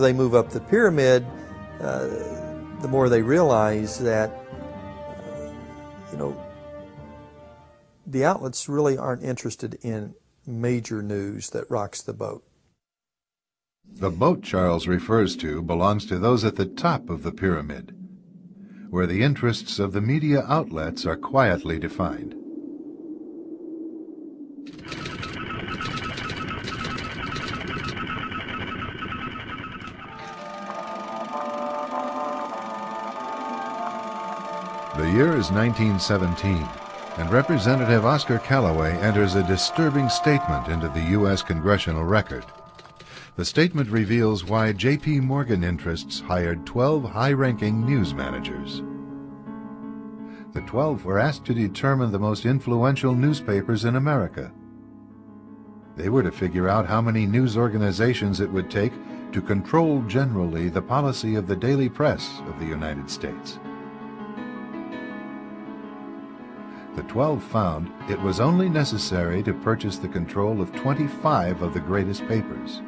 They move up the pyramid, the more they realize that, the outlets really aren't interested in major news that rocks the boat. The boat Charles refers to belongs to those at the top of the pyramid, where the interests of the media outlets are quietly defined. The year is 1917, and Representative Oscar Callaway enters a disturbing statement into the U.S. Congressional Record. The statement reveals why J.P. Morgan interests hired 12 high-ranking news managers. The 12 were asked to determine the most influential newspapers in America. They were to figure out how many news organizations it would take to control generally the policy of the daily press of the United States. The 12 found it was only necessary to purchase the control of 25 of the greatest papers.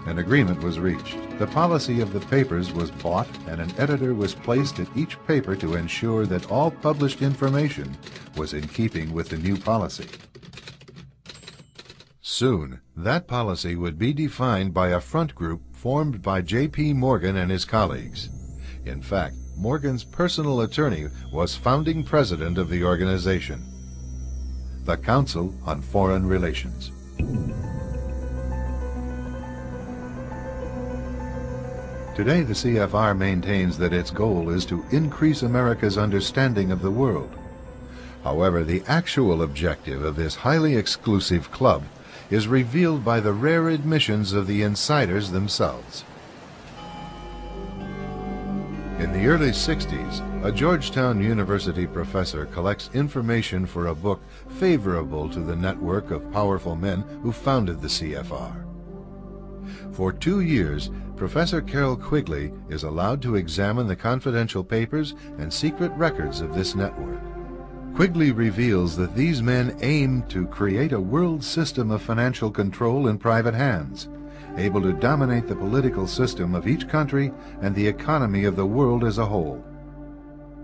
An agreement was reached. The policy of the papers was bought, and an editor was placed at each paper to ensure that all published information was in keeping with the new policy. Soon, that policy would be defined by a front group formed by J.P. Morgan and his colleagues. In fact, Morgan's personal attorney was founding president of the organization, the Council on Foreign Relations. Today, the CFR maintains that its goal is to increase America's understanding of the world. However, the actual objective of this highly exclusive club is revealed by the rare admissions of the insiders themselves. In the early 60s, a Georgetown University professor collects information for a book favorable to the network of powerful men who founded the CFR. For 2 years, Professor Carroll Quigley is allowed to examine the confidential papers and secret records of this network. Quigley reveals that these men aim to create a world system of financial control in private hands, able to dominate the political system of each country and the economy of the world as a whole.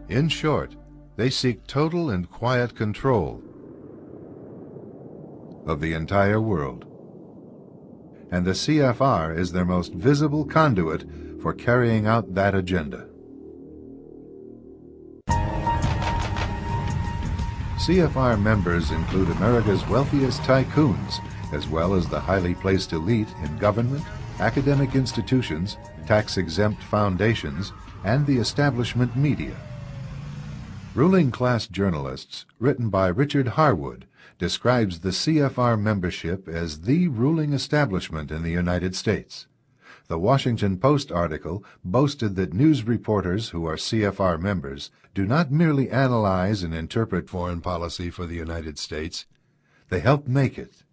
In short, they seek total and quiet control of the entire world. And the CFR is their most visible conduit for carrying out that agenda. CFR members include America's wealthiest tycoons, as well as the highly placed elite in government, academic institutions, tax-exempt foundations, and the establishment media. Ruling Class Journalists, written by Richard Harwood, describes the CFR membership as the ruling establishment in the United States. The Washington Post article boasted that news reporters who are CFR members do not merely analyze and interpret foreign policy for the United States, they help make it.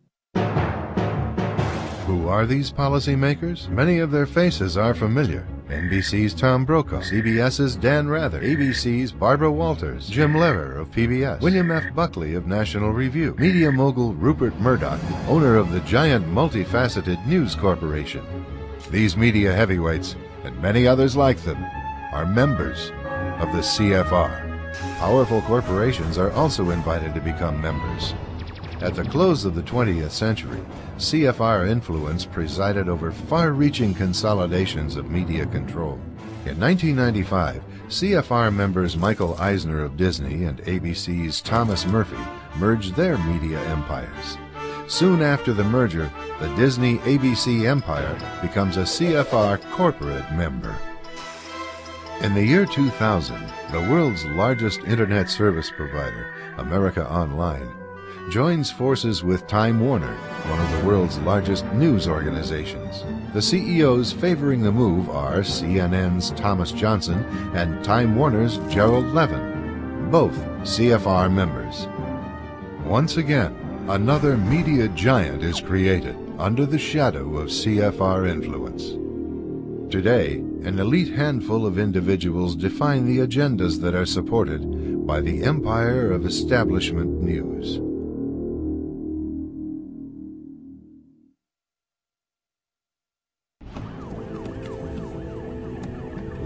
Who are these policymakers? Many of their faces are familiar. NBC's Tom Brokaw, CBS's Dan Rather, ABC's Barbara Walters, Jim Lehrer of PBS, William F. Buckley of National Review, media mogul Rupert Murdoch, owner of the giant multifaceted News Corporation. These media heavyweights, and many others like them, are members of the CFR. Powerful corporations are also invited to become members. At the close of the 20th century, CFR influence presided over far-reaching consolidations of media control. In 1995, CFR members Michael Eisner of Disney and ABC's Thomas Murphy merged their media empires. Soon after the merger, the Disney-ABC empire becomes a CFR corporate member. In the year 2000, the world's largest internet service provider, America Online, joins forces with Time Warner, one of the world's largest news organizations. The CEOs favoring the move are CNN's Thomas Johnson and Time Warner's Gerald Levin, both CFR members. Once again, another media giant is created under the shadow of CFR influence. Today, an elite handful of individuals define the agendas that are supported by the empire of establishment news.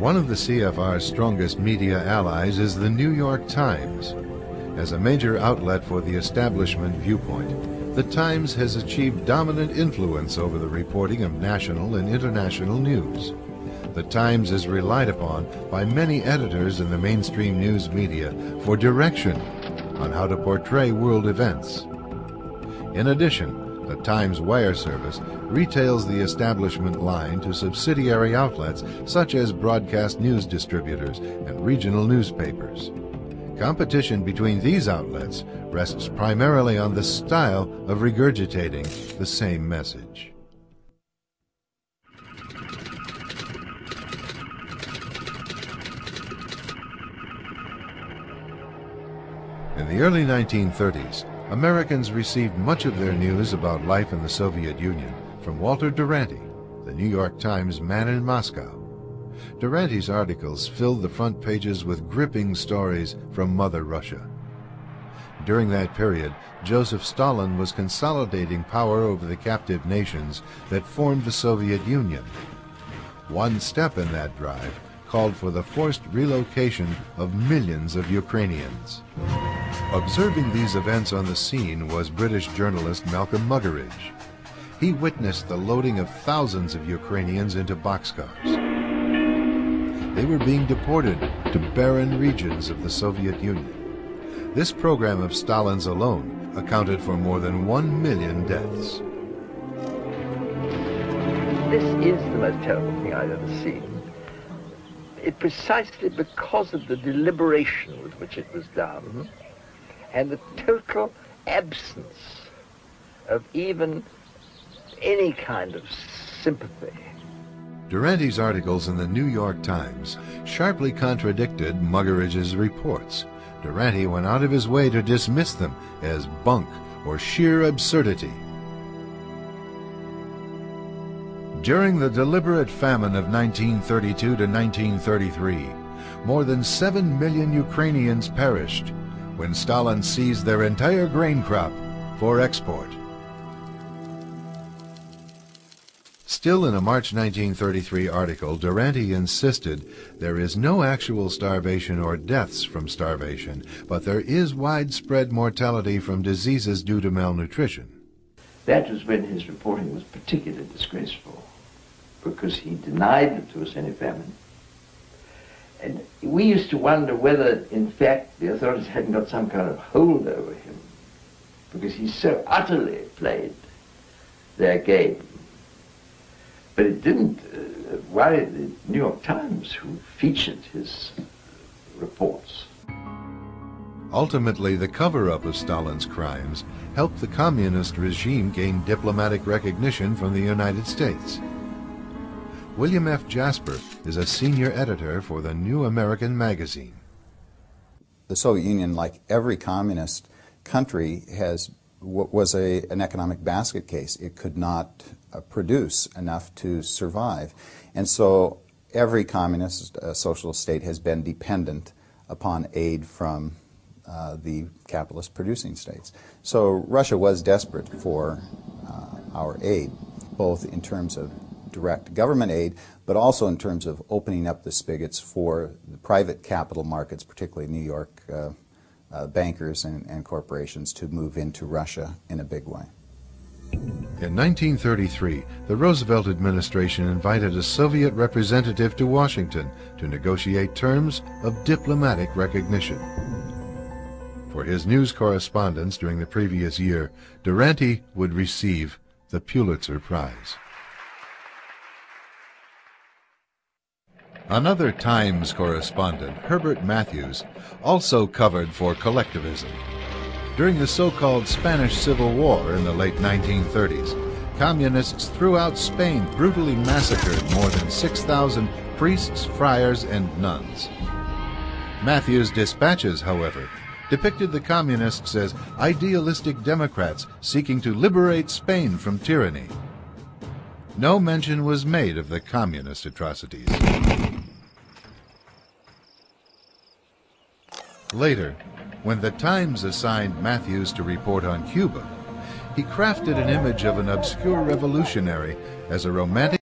One of the CFR's strongest media allies is the New York Times. As a major outlet for the establishment viewpoint, the Times has achieved dominant influence over the reporting of national and international news. The Times is relied upon by many editors in the mainstream news media for direction on how to portray world events. In addition, the Times wire service retails the establishment line to subsidiary outlets such as broadcast news distributors and regional newspapers. Competition between these outlets rests primarily on the style of regurgitating the same message. In the early 1930s, Americans received much of their news about life in the Soviet Union from Walter Duranty, the New York Times man in Moscow. Duranty's articles filled the front pages with gripping stories from Mother Russia. During that period, Joseph Stalin was consolidating power over the captive nations that formed the Soviet Union. One step in that drive called for the forced relocation of millions of Ukrainians. Observing these events on the scene was British journalist Malcolm Muggeridge. He witnessed the loading of thousands of Ukrainians into boxcars. They were being deported to barren regions of the Soviet Union. This program of Stalin's alone accounted for more than 1 million deaths. This is the most terrible thing I've ever seen. Precisely because of the deliberation with which it was done and the total absence of even any kind of sympathy. Duranty's articles in the New York Times sharply contradicted Muggeridge's reports. Duranty went out of his way to dismiss them as bunk or sheer absurdity. During the deliberate famine of 1932 to 1933, more than 7 million Ukrainians perished when Stalin seized their entire grain crop for export. Still, in a March 1933 article, Duranty insisted there is no actual starvation or deaths from starvation, but there is widespread mortality from diseases due to malnutrition. That was when his reporting was particularly disgraceful, because he denied that there was any famine. And we used to wonder whether, in fact, the authorities hadn't got some kind of hold over him, because he so utterly played their game. But it didn't worry the New York Times, who featured his reports. Ultimately, the cover-up of Stalin's crimes helped the communist regime gain diplomatic recognition from the United States. William F. Jasper is a senior editor for the New American Magazine. The Soviet Union, like every communist country, was an economic basket case. It could not produce enough to survive. And so every communist socialist state has been dependent upon aid from the capitalist producing states. So Russia was desperate for our aid, both in terms of direct government aid, but also in terms of opening up the spigots for the private capital markets, particularly New York bankers and corporations, to move into Russia in a big way. In 1933, the Roosevelt administration invited a Soviet representative to Washington to negotiate terms of diplomatic recognition. For his news correspondence during the previous year, Duranty would receive the Pulitzer Prize. Another Times correspondent, Herbert Matthews, also covered for collectivism. During the so-called Spanish Civil War in the late 1930s, communists throughout Spain brutally massacred more than 6,000 priests, friars, and nuns. Matthews' dispatches, however, depicted the communists as idealistic Democrats seeking to liberate Spain from tyranny. No mention was made of the communist atrocities. Later, when the Times assigned Matthews to report on Cuba, he crafted an image of an obscure revolutionary as a romantic